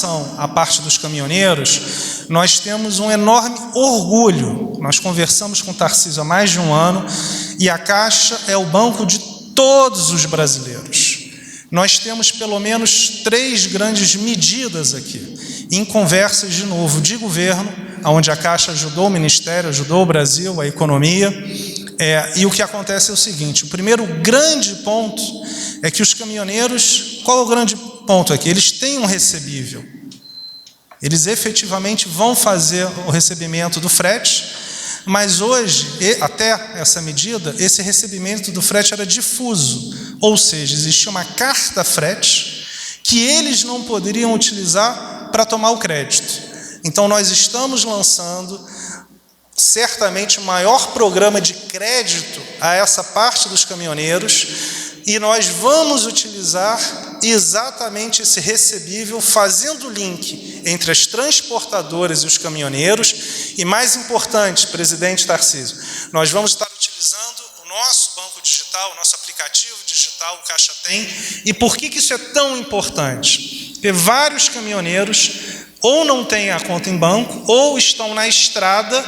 relação à parte dos caminhoneiros, nós temos um enorme orgulho. Nós conversamos com o Tarcísio há mais de um ano e a Caixa é o banco de todos os brasileiros. Nós temos pelo menos 3 grandes medidas aqui, em conversas, de novo, de governo, onde a Caixa ajudou o Ministério, ajudou o Brasil, a economia. E o que acontece é o seguinte: o primeiro grande ponto é que os caminhoneiros, qual é o grande ponto aqui? Eles têm um recebível. Eles efetivamente vão fazer o recebimento do frete, mas hoje, até essa medida, esse recebimento do frete era difuso, ou seja, existia uma carta frete que eles não poderiam utilizar para tomar o crédito. Então nós estamos lançando certamente o maior programa de crédito a essa parte dos caminhoneiros, e nós vamos utilizar exatamente esse recebível, fazendo o link entre as transportadoras e os caminhoneiros. E mais importante, presidente Tarcísio, nós vamos estar utilizando o nosso banco digital, o nosso aplicativo digital, o Caixa Tem. E por que isso é tão importante? Porque vários caminhoneiros ou não têm a conta em banco, ou estão na estrada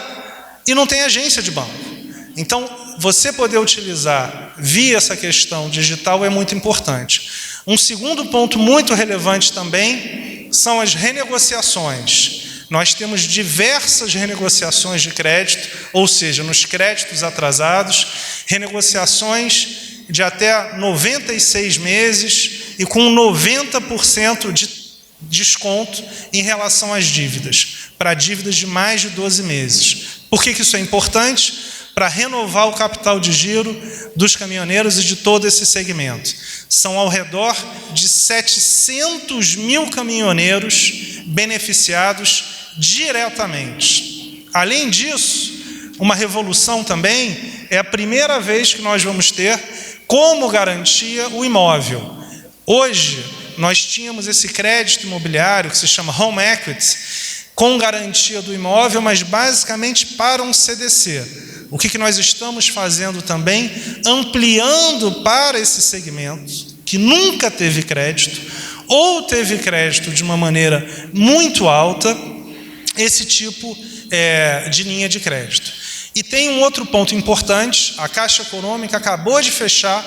e não tem agência de banco. Então, você poder utilizar via essa questão digital é muito importante. Um segundo ponto muito relevante também são as renegociações. Nós temos diversas renegociações de crédito, ou seja, nos créditos atrasados, renegociações de até 96 meses e com 90% de desconto em relação às dívidas, para dívidas de mais de 12 meses. Por que isso é importante? Para renovar o capital de giro dos caminhoneiros e de todo esse segmento. São ao redor de 700 mil caminhoneiros beneficiados diretamente. Além disso, uma revolução também é a primeira vez que nós vamos ter como garantia o imóvel. Hoje, nós tínhamos esse crédito imobiliário que se chama Home Equity, com garantia do imóvel, mas basicamente para um CDC. O que nós estamos fazendo também? Ampliando para esse segmento, que nunca teve crédito, ou teve crédito de uma maneira muito alta, esse tipo de linha de crédito. E tem um outro ponto importante: a Caixa Econômica acabou de fechar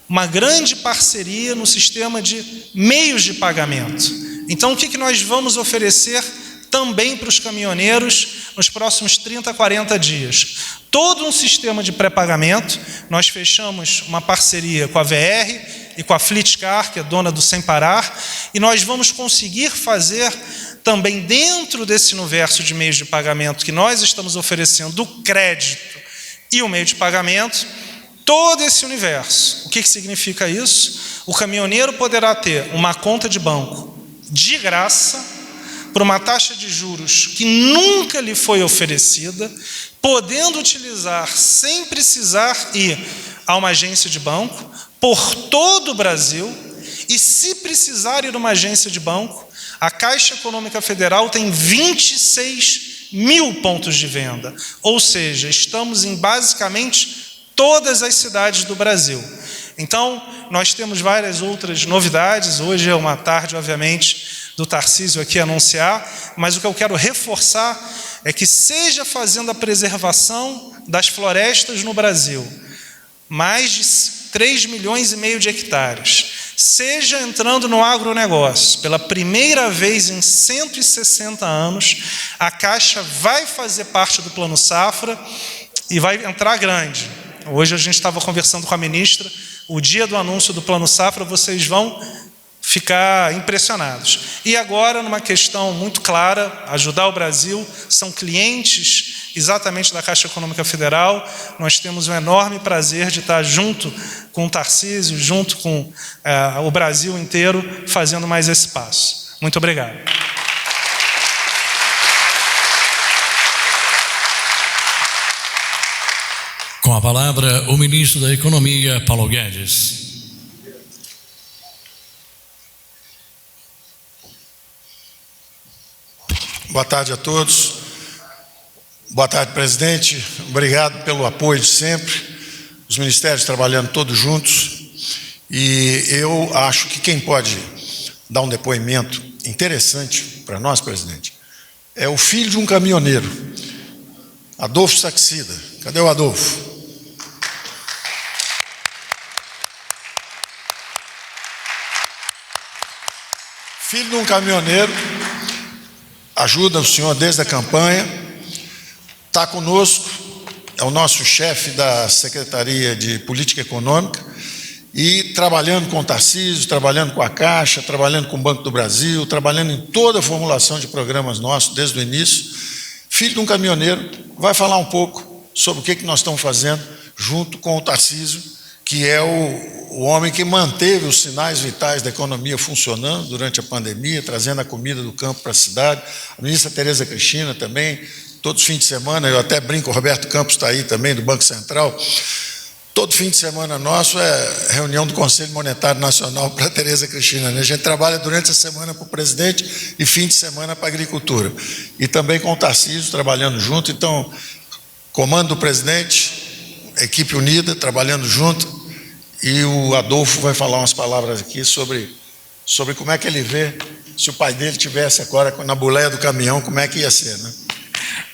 uma grande parceria no sistema de meios de pagamento. Então, o que nós vamos oferecer também para os caminhoneiros nos próximos 30, 40 dias? Todo um sistema de pré-pagamento. Nós fechamos uma parceria com a VR e com a Flitcar, que é dona do Sem Parar, e nós vamos conseguir fazer também, dentro desse universo de meios de pagamento que nós estamos oferecendo, o crédito e o meio de pagamento, todo esse universo. O que significa isso? O caminhoneiro poderá ter uma conta de banco de graça, por uma taxa de juros que nunca lhe foi oferecida, podendo utilizar sem precisar ir a uma agência de banco, por todo o Brasil. E se precisar ir a uma agência de banco, a Caixa Econômica Federal tem 26 mil pontos de venda, ou seja, estamos em basicamente todas as cidades do Brasil. Então, nós temos várias outras novidades. Hoje é uma tarde, obviamente, do Tarcísio aqui anunciar, mas o que eu quero reforçar é que, seja fazendo a preservação das florestas no Brasil, mais de 3,5 milhões de hectares, seja entrando no agronegócio, pela primeira vez em 160 anos, a Caixa vai fazer parte do Plano Safra e vai entrar grande. Hoje a gente estava conversando com a ministra, o dia do anúncio do Plano Safra, vocês vão ficar impressionados. E agora, numa questão muito clara, ajudar o Brasil, são clientes exatamente da Caixa Econômica Federal. Nós temos um enorme prazer de estar junto com o Tarcísio, junto com o Brasil inteiro, fazendo mais esse passo. Muito obrigado. Com a palavra, o ministro da Economia, Paulo Guedes. Boa tarde a todos. Boa tarde, presidente. Obrigado pelo apoio de sempre. Os ministérios trabalhando todos juntos. E eu acho que quem pode dar um depoimento interessante para nós, presidente, é o filho de um caminhoneiro, Adolfo Saxida. Cadê o Adolfo? Filho de um caminhoneiro, ajuda o senhor desde a campanha, está conosco, é o nosso chefe da Secretaria de Política Econômica, e trabalhando com o Tarcísio, trabalhando com a Caixa, trabalhando com o Banco do Brasil, trabalhando em toda a formulação de programas nossos desde o início. Filho de um caminhoneiro, vai falar um pouco sobre o que nós estamos fazendo junto com o Tarcísio, que é o homem que manteve os sinais vitais da economia funcionando durante a pandemia, trazendo a comida do campo para a cidade. A ministra Tereza Cristina também, todos os fins de semana, eu até brinco, o Roberto Campos está aí também, do Banco Central. Todo fim de semana nosso é reunião do Conselho Monetário Nacional para a Tereza Cristina, né? A gente trabalha durante a semana para o presidente e fim de semana para a agricultura. E também com o Tarcísio, trabalhando junto. Então, comando do presidente, equipe unida, trabalhando junto. E o Adolfo vai falar umas palavras aqui sobre como é que ele vê, se o pai dele tivesse agora na boleia do caminhão, como é que ia ser, né?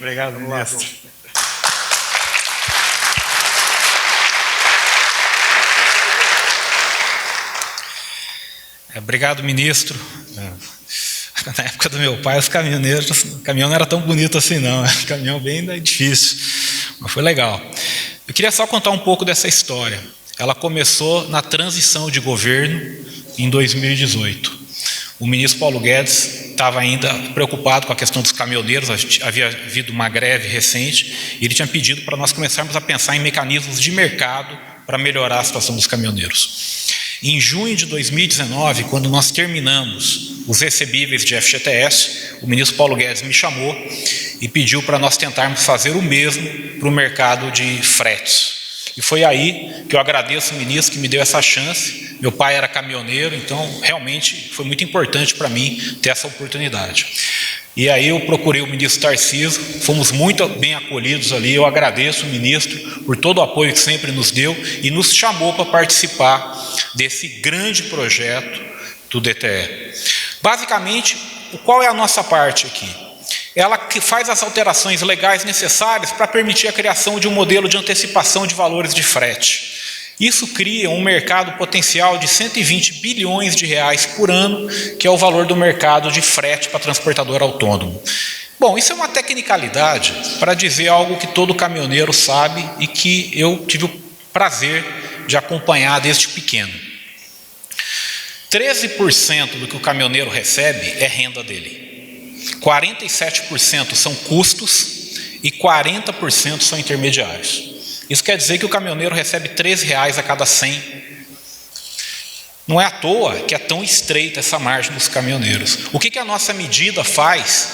Obrigado, ministro. Obrigado, ministro. Na época do meu pai, os caminhoneiros, o caminhão não era tão bonito assim, não. Era um caminhão bem difícil, mas foi legal. Eu queria só contar um pouco dessa história. Ela começou na transição de governo em 2018. O ministro Paulo Guedes estava ainda preocupado com a questão dos caminhoneiros, havia havido uma greve recente, e ele tinha pedido para nós começarmos a pensar em mecanismos de mercado para melhorar a situação dos caminhoneiros. Em junho de 2019, quando nós terminamos os recebíveis de FGTS, o ministro Paulo Guedes me chamou e pediu para nós tentarmos fazer o mesmo para o mercado de fretes. E foi aí que eu agradeço o ministro que me deu essa chance. Meu pai era caminhoneiro, então realmente foi muito importante para mim ter essa oportunidade. E aí eu procurei o ministro Tarcísio, fomos muito bem acolhidos ali. Eu agradeço o ministro por todo o apoio que sempre nos deu e nos chamou para participar desse grande projeto do DTE. Basicamente, qual é a nossa parte aqui? Ela que faz as alterações legais necessárias para permitir a criação de um modelo de antecipação de valores de frete. Isso cria um mercado potencial de 120 bilhões de reais por ano, que é o valor do mercado de frete para transportador autônomo. Bom, isso é uma tecnicalidade para dizer algo que todo caminhoneiro sabe e que eu tive o prazer de acompanhar desde pequeno. 13% do que o caminhoneiro recebe é renda dele. 47% são custos e 40% são intermediários. Isso quer dizer que o caminhoneiro recebe R$13 a cada 100. Não é à toa que é tão estreita essa margem dos caminhoneiros. O que a nossa medida faz,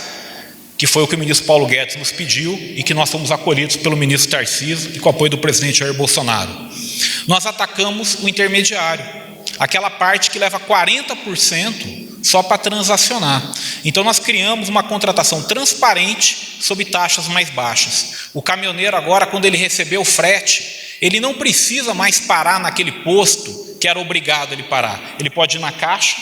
que foi o que o ministro Paulo Guedes nos pediu e que nós fomos acolhidos pelo ministro Tarcísio e com o apoio do presidente Jair Bolsonaro? Nós atacamos o intermediário, aquela parte que leva 40% só para transacionar. Então nós criamos uma contratação transparente sob taxas mais baixas. O caminhoneiro agora, quando ele receber o frete, ele não precisa mais parar naquele posto que era obrigado ele parar. Ele pode ir na Caixa,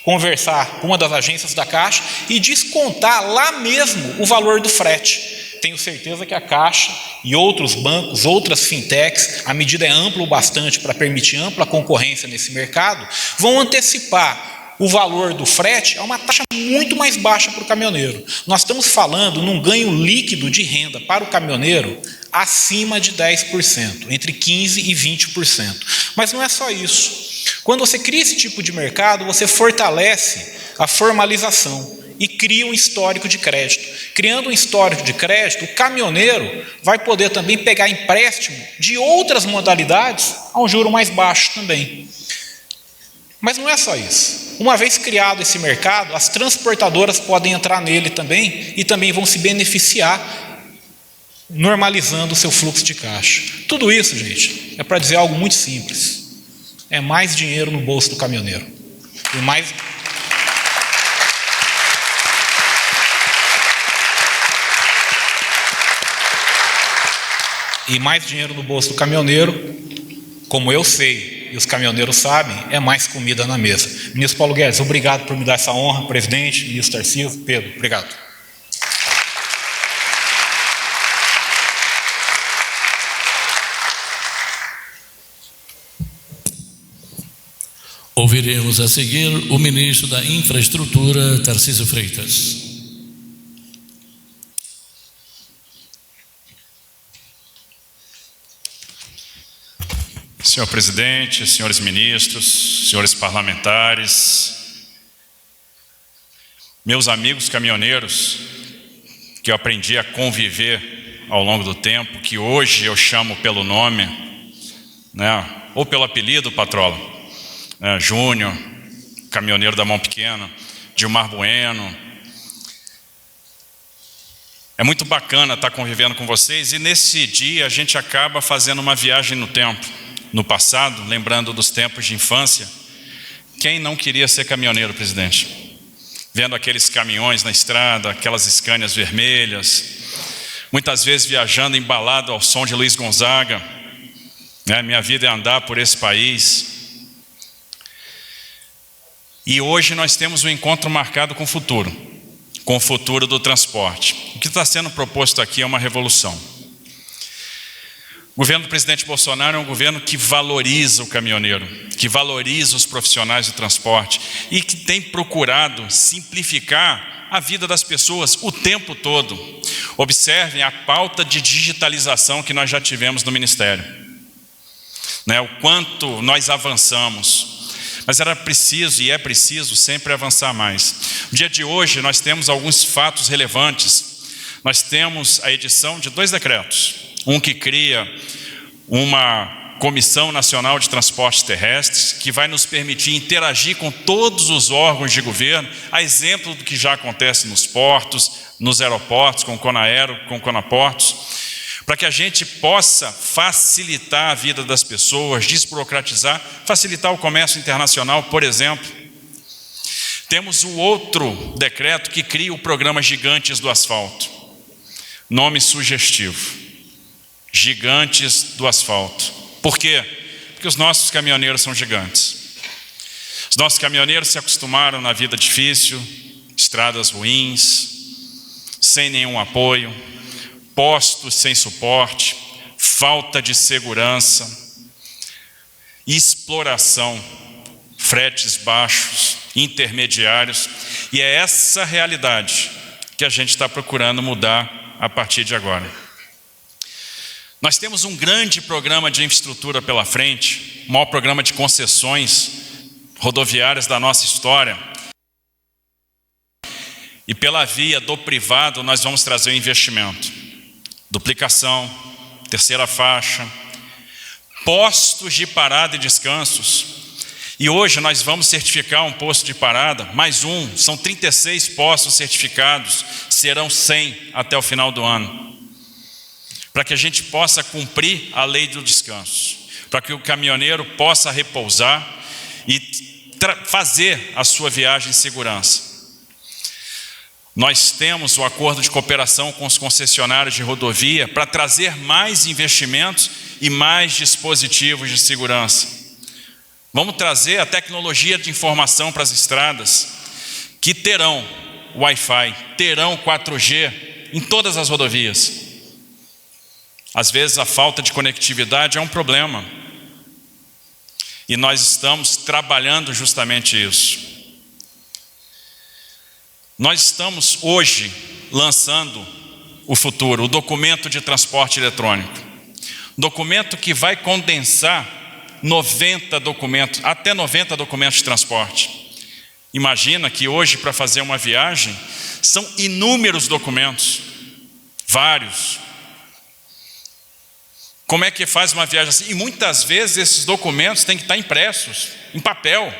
conversar com uma das agências da Caixa e descontar lá mesmo o valor do frete. Tenho certeza que a Caixa e outros bancos, outras fintechs, a medida é ampla o bastante para permitir ampla concorrência nesse mercado, vão antecipar o valor do frete a uma taxa muito mais baixa para o caminhoneiro. Nós estamos falando num ganho líquido de renda para o caminhoneiro acima de 10%, entre 15% e 20%. Mas não é só isso. Quando você cria esse tipo de mercado, você fortalece a formalização e cria um histórico de crédito. Criando um histórico de crédito, o caminhoneiro vai poder também pegar empréstimo de outras modalidades a um juro mais baixo também. Mas não é só isso. Uma vez criado esse mercado, as transportadoras podem entrar nele também e também vão se beneficiar, normalizando o seu fluxo de caixa. Tudo isso, gente, é para dizer algo muito simples. É mais dinheiro no bolso do caminhoneiro. E mais dinheiro no bolso do caminhoneiro, como eu sei, e os caminhoneiros sabem, é mais comida na mesa. Ministro Paulo Guedes, obrigado por me dar essa honra. Presidente, ministro Tarcísio, Pedro, obrigado. Ouviremos a seguir o ministro da Infraestrutura, Tarcísio Freitas. Senhor presidente, senhores ministros, senhores parlamentares, meus amigos caminhoneiros, que eu aprendi a conviver ao longo do tempo, que hoje eu chamo pelo nome, né, ou pelo apelido, patrola, Júnior, caminhoneiro da mão pequena, Gilmar Bueno. É muito bacana estar convivendo com vocês, e nesse dia a gente acaba fazendo uma viagem no tempo, no passado, lembrando dos tempos de infância. Quem não queria ser caminhoneiro, presidente? Vendo aqueles caminhões na estrada, aquelas Scanias vermelhas, muitas vezes viajando embalado ao som de Luiz Gonzaga, né? Minha vida é andar por esse país. E hoje nós temos um encontro marcado com o futuro do transporte. O que está sendo proposto aqui é uma revolução. O governo do presidente Bolsonaro é um governo que valoriza o caminhoneiro, que valoriza os profissionais do transporte e que tem procurado simplificar a vida das pessoas o tempo todo. Observem a pauta de digitalização que nós já tivemos no Ministério, né? O quanto nós avançamos, mas era preciso e é preciso sempre avançar mais. No dia de hoje nós temos alguns fatos relevantes. Nós temos a edição de 2 decretos. Um que cria uma Comissão Nacional de Transportes Terrestres, que vai nos permitir interagir com todos os órgãos de governo, a exemplo do que já acontece nos portos, nos aeroportos, com o Conaero, com o Conaportos, para que a gente possa facilitar a vida das pessoas, desburocratizar, facilitar o comércio internacional, por exemplo. Temos o outro decreto que cria o programa Gigantes do Asfalto. Nome sugestivo. Gigantes do asfalto. Por quê? Porque os nossos caminhoneiros são gigantes. Os nossos caminhoneiros se acostumaram na vida difícil, estradas ruins, sem nenhum apoio, postos sem suporte, falta de segurança, exploração, fretes baixos, intermediários, e é essa realidade que a gente está procurando mudar a partir de agora. Nós temos um grande programa de infraestrutura pela frente, o maior programa de concessões rodoviárias da nossa história. E pela via do privado nós vamos trazer o investimento. Duplicação, terceira faixa, postos de parada e descansos. E hoje nós vamos certificar um posto de parada, mais um, são 36 postos certificados, serão 100 até o final do ano. Para que a gente possa cumprir a lei do descanso, para que o caminhoneiro possa repousar e fazer a sua viagem em segurança. Nós temos o acordo de cooperação com os concessionários de rodovia para trazer mais investimentos e mais dispositivos de segurança. Vamos trazer a tecnologia de informação para as estradas, que terão Wi-Fi, terão 4G em todas as rodovias. Às vezes a falta de conectividade é um problema. E nós estamos trabalhando justamente isso. Nós estamos hoje lançando o futuro, o documento de transporte eletrônico. Documento que vai condensar 90 documentos, até 90 documentos de transporte. Imagina que hoje, para fazer uma viagem, são inúmeros documentos, vários. Como é que faz uma viagem assim? E muitas vezes esses documentos têm que estar impressos, em papel.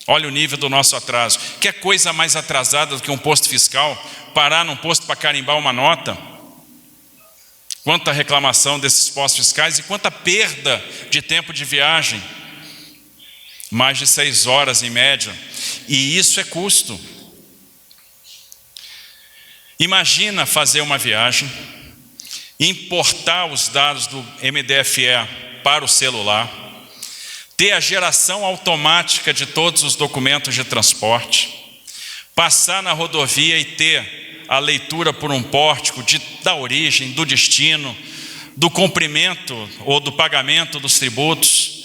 Olha o nível do nosso atraso. Que coisa mais atrasada do que um posto fiscal? Parar num posto para carimbar uma nota? Quanta reclamação desses postos fiscais e quanta perda de tempo de viagem. Mais de 6 horas em média. E isso é custo. Imagina fazer uma viagem, importar os dados do MDFE para o celular, ter a geração automática de todos os documentos de transporte, passar na rodovia e ter a leitura por um pórtico da origem, do destino, do cumprimento ou do pagamento dos tributos,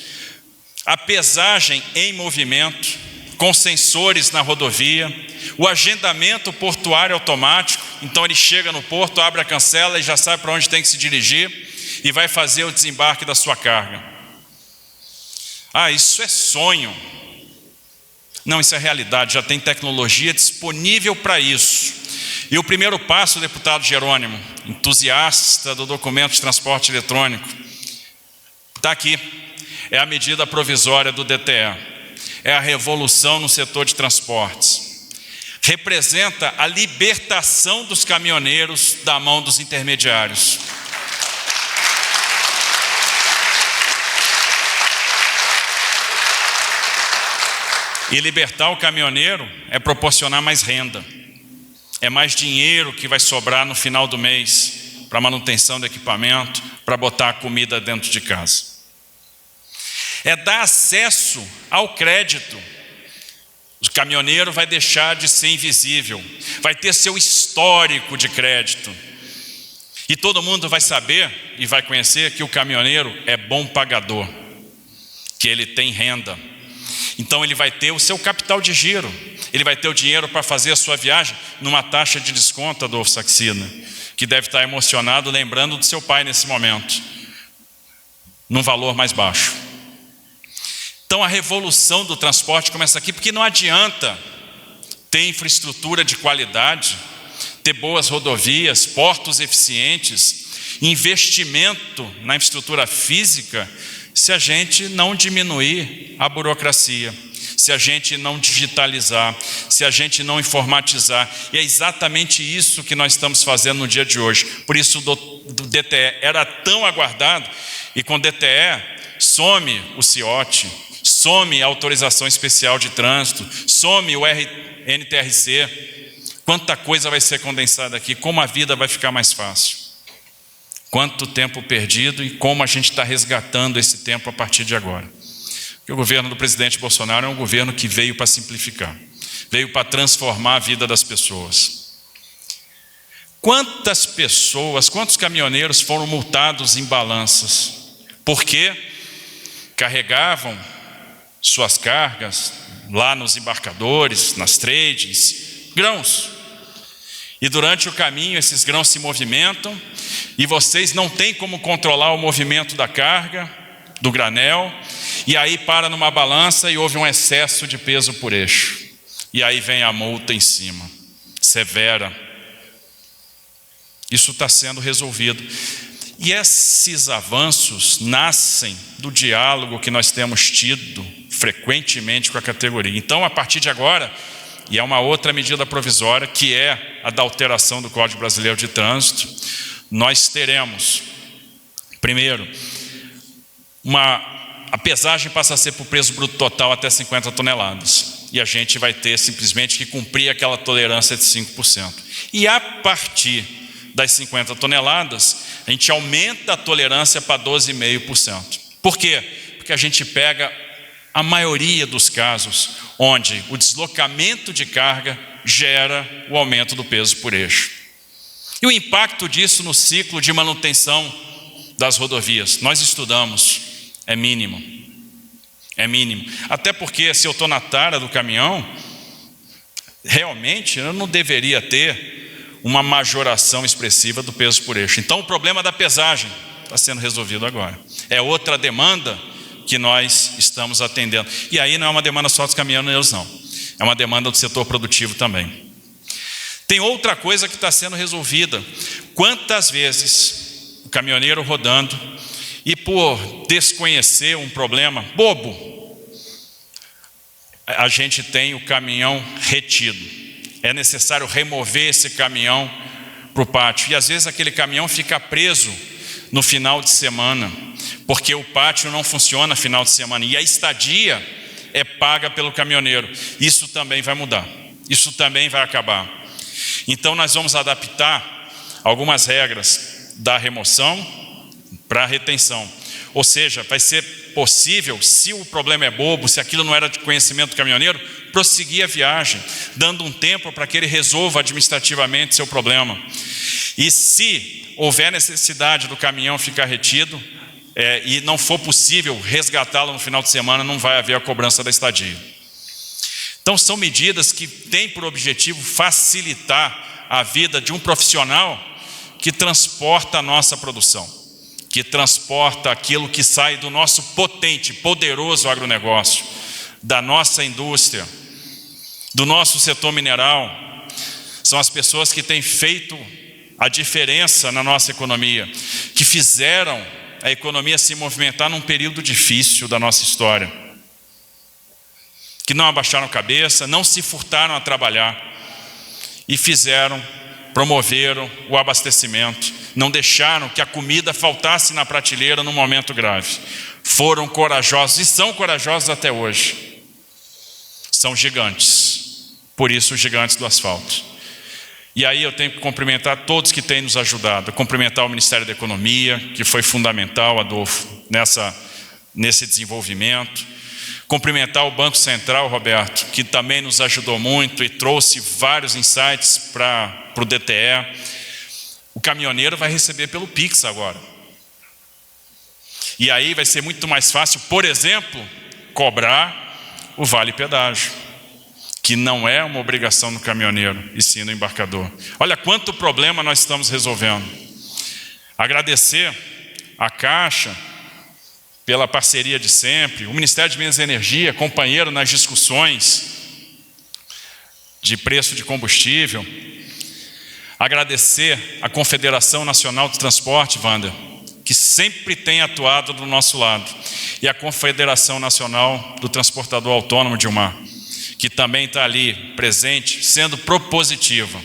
a pesagem em movimento, com sensores na rodovia, o agendamento portuário automático, então ele chega no porto, abre a cancela e já sabe para onde tem que se dirigir e vai fazer o desembarque da sua carga. Isso é sonho. Não, isso é realidade, já tem tecnologia disponível para isso. E o primeiro passo, deputado Jerônimo, entusiasta do documento de transporte eletrônico, está aqui, é a medida provisória do DTE, é a revolução no setor de transportes. Representa a libertação dos caminhoneiros da mão dos intermediários. E libertar o caminhoneiro é proporcionar mais renda. É mais dinheiro que vai sobrar no final do mês para manutenção do equipamento, para botar a comida dentro de casa. É dar acesso ao crédito. O caminhoneiro vai deixar de ser invisível, vai ter seu histórico de crédito. E todo mundo vai saber e vai conhecer que o caminhoneiro é bom pagador, que ele tem renda. Então ele vai ter o seu capital de giro, ele vai ter o dinheiro para fazer a sua viagem numa taxa de desconto, Adolfo Saxina, que deve estar emocionado lembrando do seu pai nesse momento, num valor mais baixo. Então a revolução do transporte começa aqui, porque não adianta ter infraestrutura de qualidade, ter boas rodovias, portos eficientes, investimento na infraestrutura física, se a gente não diminuir a burocracia, se a gente não digitalizar, se a gente não informatizar. E é exatamente isso que nós estamos fazendo no dia de hoje. Por isso do DTE era tão aguardado, e com o DTE some o CIOT, some a autorização especial de trânsito, some o NTRC. Quanta coisa vai ser condensada aqui, como a vida vai ficar mais fácil. Quanto tempo perdido e como a gente está resgatando esse tempo a partir de agora. Porque o governo do presidente Bolsonaro é um governo que veio para simplificar, veio para transformar a vida das pessoas. Quantas pessoas, quantos caminhoneiros foram multados em balanças? Porque carregavam suas cargas lá nos embarcadores, nas trades, grãos. E durante o caminho esses grãos se movimentam e vocês não têm como controlar o movimento da carga, do granel, e aí para numa balança e houve um excesso de peso por eixo. E aí vem a multa em cima, severa. Isso está sendo resolvido. E esses avanços nascem do diálogo que nós temos tido frequentemente com a categoria. Então, a partir de agora, e é uma outra medida provisória, que é a da alteração do Código Brasileiro de Trânsito, nós teremos, primeiro, a pesagem passa a ser por peso bruto total até 50 toneladas. E a gente vai ter simplesmente que cumprir aquela tolerância de 5%. E a partir das 50 toneladas, a gente aumenta a tolerância para 12,5%. Por quê? Porque a gente pega a maioria dos casos onde o deslocamento de carga gera o aumento do peso por eixo. E o impacto disso no ciclo de manutenção das rodovias, nós estudamos, é mínimo. É mínimo. Até porque se eu estou na tara do caminhão, realmente eu não deveria ter uma majoração expressiva do peso por eixo. Então o problema da pesagem está sendo resolvido agora. É outra demanda que nós estamos atendendo. E aí não é uma demanda só dos caminhoneiros, não. É uma demanda do setor produtivo também. Tem outra coisa que está sendo resolvida. Quantas vezes o caminhoneiro rodando e por desconhecer um problema bobo, a gente tem o caminhão retido. É necessário remover esse caminhão para o pátio. E às vezes aquele caminhão fica preso no final de semana, porque o pátio não funciona no final de semana. E a estadia é paga pelo caminhoneiro. Isso também vai mudar. Isso também vai acabar. Então nós vamos adaptar algumas regras da remoção para a retenção. Ou seja, vai ser possível, se o problema é bobo, se aquilo não era de conhecimento do caminhoneiro, prosseguir a viagem, dando um tempo para que ele resolva administrativamente seu problema. E se houver necessidade do caminhão ficar retido, e não for possível resgatá-lo no final de semana, não vai haver a cobrança da estadia. Então são medidas que têm por objetivo facilitar a vida de um profissional que transporta a nossa produção, que transporta aquilo que sai do nosso potente, poderoso agronegócio, da nossa indústria, do nosso setor mineral. São as pessoas que têm feito a diferença na nossa economia, que fizeram a economia se movimentar num período difícil da nossa história, que não abaixaram a cabeça, não se furtaram a trabalhar e promoveram o abastecimento, não deixaram que a comida faltasse na prateleira num momento grave. Foram corajosos e são corajosos até hoje. São gigantes, por isso os gigantes do asfalto. E aí eu tenho que cumprimentar todos que têm nos ajudado, cumprimentar o Ministério da Economia, que foi fundamental, Adolfo, nesse desenvolvimento. Cumprimentar o Banco Central, Roberto, que também nos ajudou muito e trouxe vários insights para o DTE. O caminhoneiro vai receber pelo Pix agora. E aí vai ser muito mais fácil, por exemplo, cobrar o vale pedágio, que não é uma obrigação do caminhoneiro, e sim do embarcador. Olha quanto problema nós estamos resolvendo. Agradecer a Caixa pela parceria de sempre, o Ministério de Minas e Energia, companheiro nas discussões de preço de combustível. Agradecer a Confederação Nacional do Transporte, Wander, que sempre tem atuado do nosso lado, e a Confederação Nacional do Transportador Autônomo, Dilmar, que também está ali presente, sendo propositiva,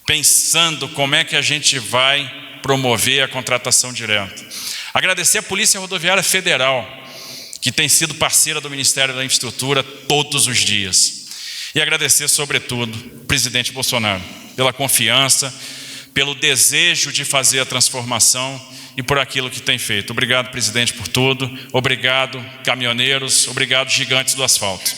pensando como é que a gente vai promover a contratação direta. Agradecer a Polícia Rodoviária Federal, que tem sido parceira do Ministério da Infraestrutura todos os dias. E agradecer, sobretudo, o presidente Bolsonaro, pela confiança, pelo desejo de fazer a transformação e por aquilo que tem feito. Obrigado, presidente, por tudo. Obrigado, caminhoneiros. Obrigado, gigantes do asfalto.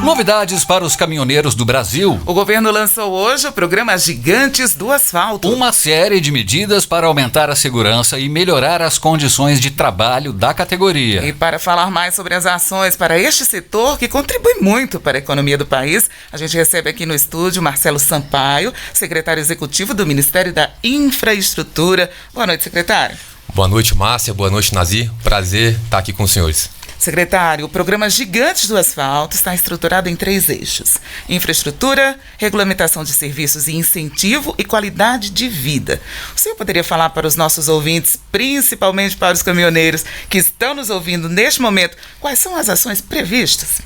Novidades para os caminhoneiros do Brasil. O governo lançou hoje o programa Gigantes do Asfalto. Uma série de medidas para aumentar a segurança e melhorar as condições de trabalho da categoria. E para falar mais sobre as ações para este setor, que contribui muito para a economia do país, a gente recebe aqui no estúdio Marcelo Sampaio, secretário executivo do Ministério da Infraestrutura. Boa noite, secretário. Boa noite, Márcia. Boa noite, Nazi. Prazer estar aqui com os senhores. Secretário, o programa Gigantes do Asfalto está estruturado em 3 eixos: infraestrutura, regulamentação de serviços e incentivo e qualidade de vida. O senhor poderia falar para os nossos ouvintes, principalmente para os caminhoneiros que estão nos ouvindo neste momento, quais são as ações previstas?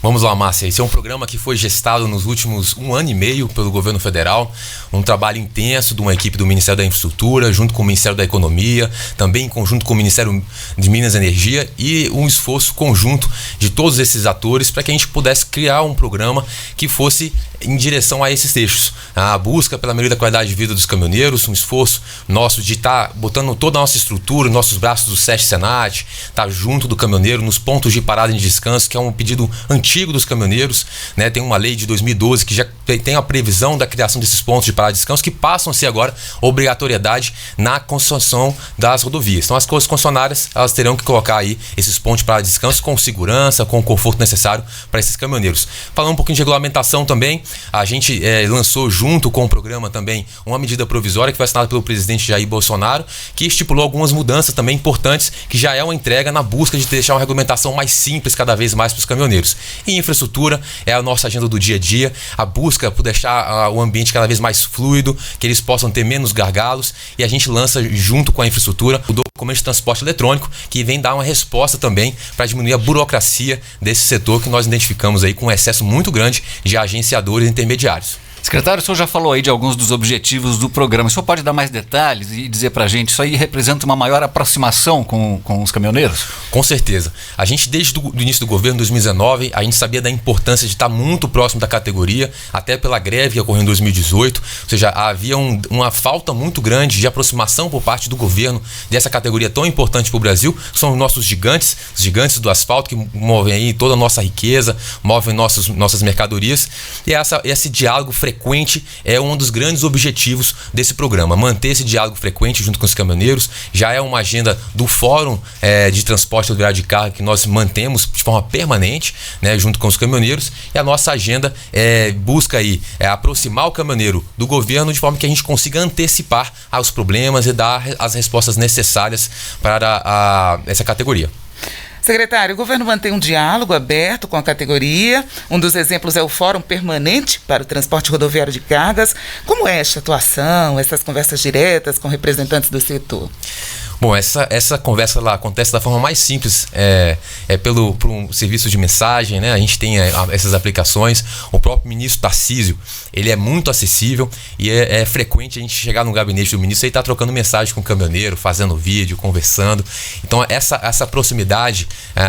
Vamos lá, Márcia. Esse é um programa que foi gestado nos últimos 1 ano e meio pelo governo federal, um trabalho intenso de uma equipe do Ministério da Infraestrutura, junto com o Ministério da Economia, também em conjunto com o Ministério de Minas e Energia, e um esforço conjunto de todos esses atores para que a gente pudesse criar um programa que fosse em direção a esses eixos. A busca pela melhoria da qualidade de vida dos caminhoneiros, um esforço nosso de estar botando toda a nossa estrutura, nossos braços do SESC Senat, estar junto do caminhoneiro nos pontos de parada e de descanso, que é um pedido antigo dos caminhoneiros, né? Tem uma lei de 2012 que já tem a previsão da criação desses pontos de parada e descanso, que passam a ser agora obrigatoriedade na concessão das rodovias. Então as concessionárias, elas terão que colocar aí esses pontos de parada e descanso com segurança, com o conforto necessário para esses caminhoneiros. Falando um pouquinho de regulamentação também, a gente lançou junto com o programa também uma medida provisória que foi assinada pelo presidente Jair Bolsonaro, que estipulou algumas mudanças também importantes, que já é uma entrega na busca de deixar uma regulamentação mais simples cada vez mais para os caminhoneiros. E infraestrutura é a nossa agenda do dia a dia, a busca por deixar o ambiente cada vez mais fluido, que eles possam ter menos gargalos, e a gente lança junto com a infraestrutura o documento de transporte eletrônico, que vem dar uma resposta também para diminuir a burocracia desse setor que nós identificamos aí com um excesso muito grande de agenciadores e intermediários. Secretário, o senhor já falou aí de alguns dos objetivos do programa. O senhor pode dar mais detalhes e dizer para a gente, isso aí representa uma maior aproximação com os caminhoneiros? Com certeza. A gente, desde o início do governo, em 2019, a gente sabia da importância de estar muito próximo da categoria, até pela greve que ocorreu em 2018. Ou seja, havia uma falta muito grande de aproximação por parte do governo dessa categoria tão importante para o Brasil, que são os nossos gigantes, os gigantes do asfalto, que movem aí toda a nossa riqueza, movem nossas mercadorias. E esse diálogo frequente é um dos grandes objetivos desse programa. Manter esse diálogo frequente junto com os caminhoneiros já é uma agenda do Fórum de Transporte Rodoviário de Carga que nós mantemos de forma permanente, né, junto com os caminhoneiros. E a nossa agenda busca aí aproximar o caminhoneiro do governo de forma que a gente consiga antecipar os problemas e dar as respostas necessárias para essa categoria. Secretário, o governo mantém um diálogo aberto com a categoria. Um dos exemplos é o Fórum Permanente para o Transporte Rodoviário de Cargas. Como é esta atuação, essas conversas diretas com representantes do setor? Bom, essa conversa lá acontece da forma mais simples, por um serviço de mensagem, né? A gente tem essas aplicações. O próprio ministro Tarcísio, ele é muito acessível e é frequente a gente chegar no gabinete do ministro e estar trocando mensagem com o caminhoneiro, fazendo vídeo, conversando. Então, essa proximidade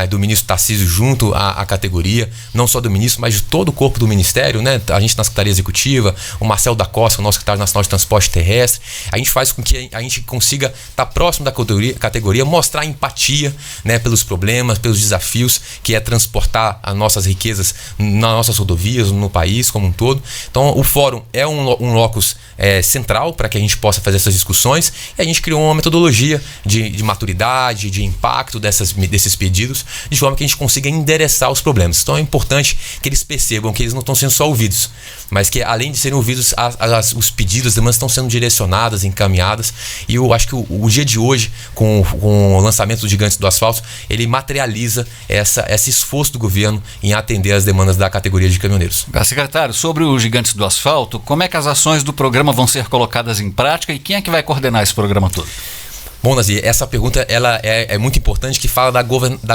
do ministro Tarcísio junto à categoria, não só do ministro, mas de todo o corpo do ministério, né? A gente na Secretaria Executiva, o Marcelo da Costa, o nosso secretário nacional de Transporte Terrestre, a gente faz com que a gente consiga estar próximo da categoria, mostrar empatia, né, pelos problemas, pelos desafios que é transportar as nossas riquezas nas nossas rodovias, no país como um todo. Então o fórum é um locus central para que a gente possa fazer essas discussões, e a gente criou uma metodologia de maturidade, de impacto desses pedidos, de forma que a gente consiga endereçar os problemas. Então é importante que eles percebam que eles não estão sendo só ouvidos, mas que além de serem ouvidos, os pedidos, as demandas estão sendo direcionadas, encaminhadas. E eu acho que o dia de hoje, com o lançamento dos Gigantes do Asfalto, ele materializa esse esforço do governo em atender as demandas da categoria de caminhoneiros. Secretário, sobre os Gigantes do Asfalto, como é que as ações do programa vão ser colocadas em prática e quem é que vai coordenar esse programa todo? Bom, Nazir, essa pergunta ela é muito importante, que fala da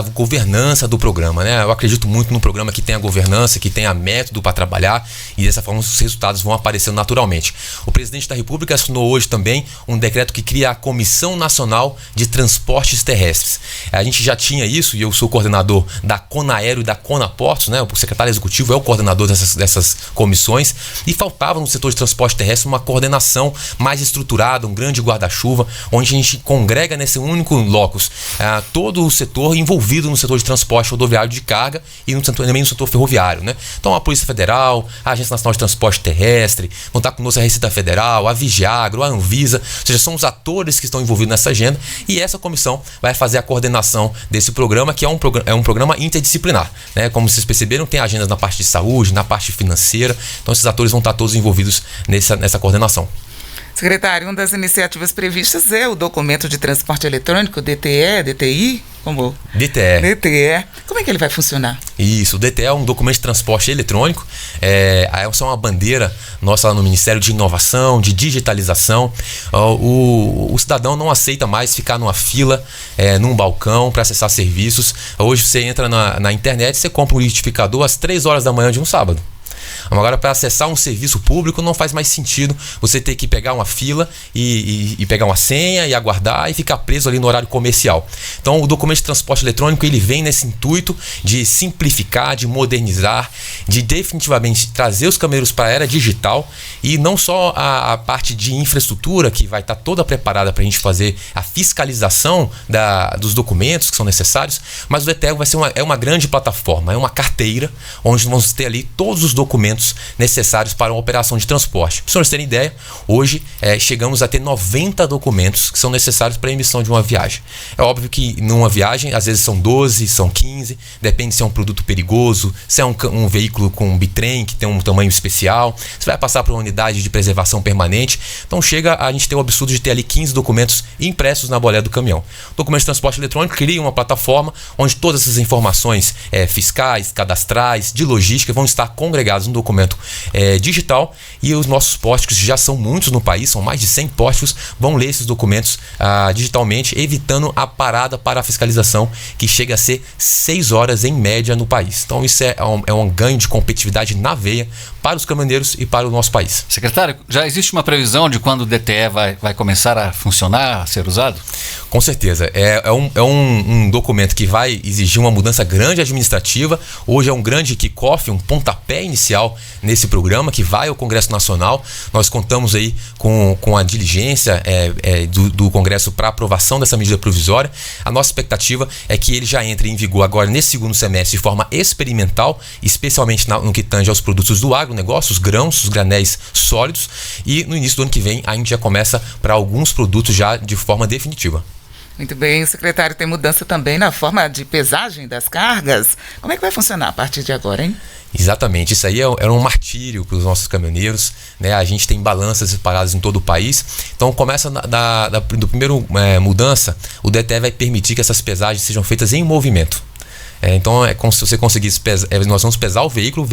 governança do programa, né? Eu acredito muito no programa que tenha governança, que tenha método para trabalhar, e dessa forma os resultados vão aparecendo naturalmente. O presidente da República assinou hoje também um decreto que cria a Comissão Nacional de Transportes Terrestres. A gente já tinha isso, e eu sou coordenador da Conaero e da Conaportos, né? O secretário executivo é o coordenador dessas comissões, e faltava no setor de transporte terrestre uma coordenação mais estruturada, um grande guarda-chuva, onde a gente congrega nesse único locus todo o setor envolvido no setor de transporte rodoviário de carga e também no setor ferroviário, né? Então a Polícia Federal, a Agência Nacional de Transporte Terrestre, vão estar conosco a Receita Federal, a Vigiagro, a Anvisa, ou seja, são os atores que estão envolvidos nessa agenda, e essa comissão vai fazer a coordenação desse programa, que é um programa interdisciplinar, né? Como vocês perceberam, tem agendas na parte de saúde, na parte financeira, então esses atores vão estar todos envolvidos nessa coordenação. Secretário, uma das iniciativas previstas é o documento de transporte eletrônico, DTE, DTI? Como? DTE. DTE. Como é que ele vai funcionar? Isso, o DTE é um documento de transporte eletrônico, é uma bandeira nossa lá no Ministério de Inovação, de Digitalização. O cidadão não aceita mais ficar numa fila, num balcão para acessar serviços. Hoje você entra na internet, você compra um liquidificador às 3 horas da manhã de um sábado. Agora, para acessar um serviço público, não faz mais sentido você ter que pegar uma fila e pegar uma senha e aguardar e ficar preso ali no horário comercial. Então, o documento de transporte eletrônico, ele vem nesse intuito de simplificar, de modernizar, de definitivamente trazer os caminhoneiros para a era digital, e não só a parte de infraestrutura, que vai estar toda preparada para a gente fazer a fiscalização dos documentos que são necessários, mas o DTE vai ser uma grande plataforma, é uma carteira onde vamos ter ali todos os documentos necessários para uma operação de transporte. Para os senhores terem ideia, hoje chegamos a ter 90 documentos que são necessários para a emissão de uma viagem. É óbvio que numa viagem, às vezes são 12, são 15, depende se é um produto perigoso, se é um veículo com bitrem, que tem um tamanho especial, se vai passar por uma unidade de preservação permanente. Então chega a gente ter o absurdo de ter ali 15 documentos impressos na boleia do caminhão. O documento de transporte eletrônico cria uma plataforma onde todas essas informações fiscais, cadastrais, de logística vão estar congregadas no documento documento digital, e os nossos postos, que já são muitos no país, são mais de 100 postos, vão ler esses documentos digitalmente, evitando a parada para a fiscalização, que chega a ser 6 horas em média no país. Então isso é um ganho de competitividade na veia para os caminhoneiros e para o nosso país. Secretário, já existe uma previsão de quando o DTE vai começar a funcionar, a ser usado? Com certeza. É um documento que vai exigir uma mudança grande administrativa. Hoje é um grande kickoff, um pontapé inicial nesse programa que vai ao Congresso Nacional. Nós contamos aí com a diligência do Congresso para aprovação dessa medida provisória. A nossa expectativa é que ele já entre em vigor agora nesse segundo semestre de forma experimental, especialmente no que tange aos produtos do agronegócio, os grãos, os granéis sólidos, e no início do ano que vem a gente já começa para alguns produtos já de forma definitiva. Muito bem, secretário, tem mudança também na forma de pesagem das cargas. Como é que vai funcionar a partir de agora, hein? Exatamente, isso aí era um martírio para os nossos caminhoneiros, né? A gente tem balanças espalhadas em todo o país, então começa do primeiro mudança, o DTE vai permitir que essas pesagens sejam feitas em movimento. Então é como se você conseguisse nós vamos pesar o veículo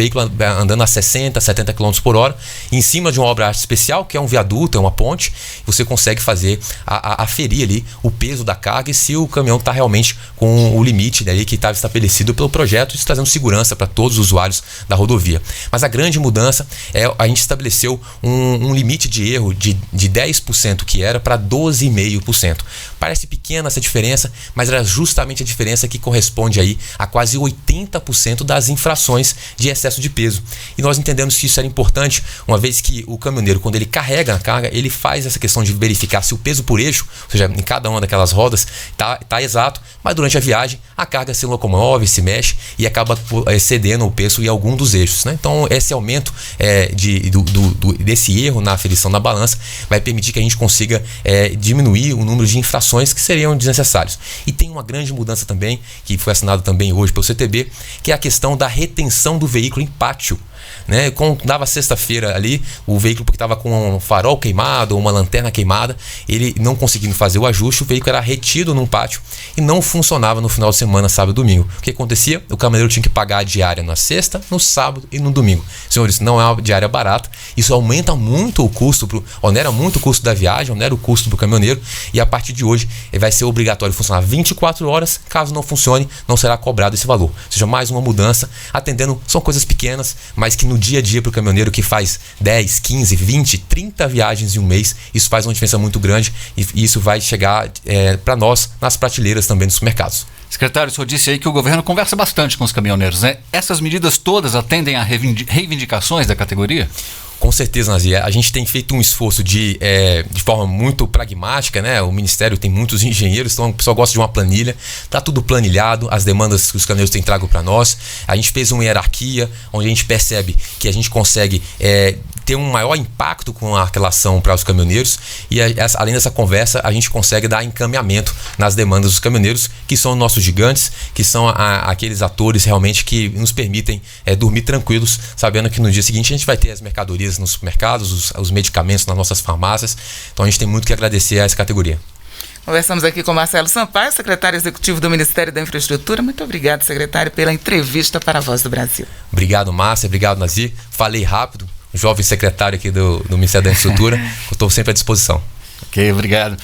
andando a 60, 70 km por hora, em cima de uma obra especial, que é um viaduto, é uma ponte. Você consegue fazer, aferir ali o peso da carga e se o caminhão está realmente com o limite ali que estava estabelecido pelo projeto, isso trazendo segurança para todos os usuários da rodovia. Mas a grande mudança a gente estabeleceu um limite de erro de 10%, que era para 12,5%. Parece pequena essa diferença, mas era justamente a diferença que corresponde aí a quase 80% das infrações de excesso de peso. E nós entendemos que isso era importante, uma vez que o caminhoneiro, quando ele carrega a carga, ele faz essa questão de verificar se o peso por eixo, ou seja, em cada uma daquelas rodas, tá exato, mas durante a viagem a carga se locomove, se mexe e acaba excedendo o peso em algum dos eixos, né? Então esse aumento desse erro na aferição da balança vai permitir que a gente consiga diminuir o número de infrações que seriam desnecessários. E tem uma grande mudança também, que foi assinado também hoje pelo CTB, que é a questão da retenção do veículo em pátio. Né? Quando dava sexta-feira ali, o veículo, porque estava com um farol queimado ou uma lanterna queimada, ele não conseguindo fazer o ajuste, o veículo era retido num pátio e não funcionava no final de semana, sábado e domingo. O que acontecia? O caminhoneiro tinha que pagar a diária na sexta, no sábado e no domingo. Senhores, não é uma diária barata, isso aumenta muito o custo, onera muito o custo da viagem, onera o custo para o caminhoneiro, e a partir de hoje ele vai ser obrigatório funcionar 24 horas, caso não funcione, não será cobrado esse valor. Ou seja, mais uma mudança, atendendo, são coisas pequenas, mas que no dia a dia para o caminhoneiro que faz 10, 15, 20, 30 viagens em um mês, isso faz uma diferença muito grande e isso vai chegar para nós nas prateleiras também dos supermercados. Secretário, o senhor disse aí que o governo conversa bastante com os caminhoneiros, né? Essas medidas todas atendem a reivindicações da categoria? Com certeza, Nazir. A gente tem feito um esforço de forma muito pragmática, né? O Ministério tem muitos engenheiros, então o pessoal gosta de uma planilha. Está tudo planilhado, as demandas que os caminhoneiros têm trago para nós. A gente fez uma hierarquia, onde a gente percebe que a gente consegue ter um maior impacto com a relação para os caminhoneiros e além dessa conversa, a gente consegue dar encaminhamento nas demandas dos caminhoneiros, que são nossos gigantes, que são aqueles atores realmente que nos permitem dormir tranquilos, sabendo que no dia seguinte a gente vai ter as mercadorias nos supermercados, os medicamentos nas nossas farmácias. Então a gente tem muito que agradecer a essa categoria. Conversamos aqui com Marcelo Sampaio, secretário executivo do Ministério da Infraestrutura. Muito obrigado, secretário, pela entrevista para a Voz do Brasil. Obrigado, Márcia. Obrigado, Nazir. Falei rápido. Jovem secretário aqui do Ministério da Infraestrutura. Eu estou sempre à disposição. Ok, obrigado.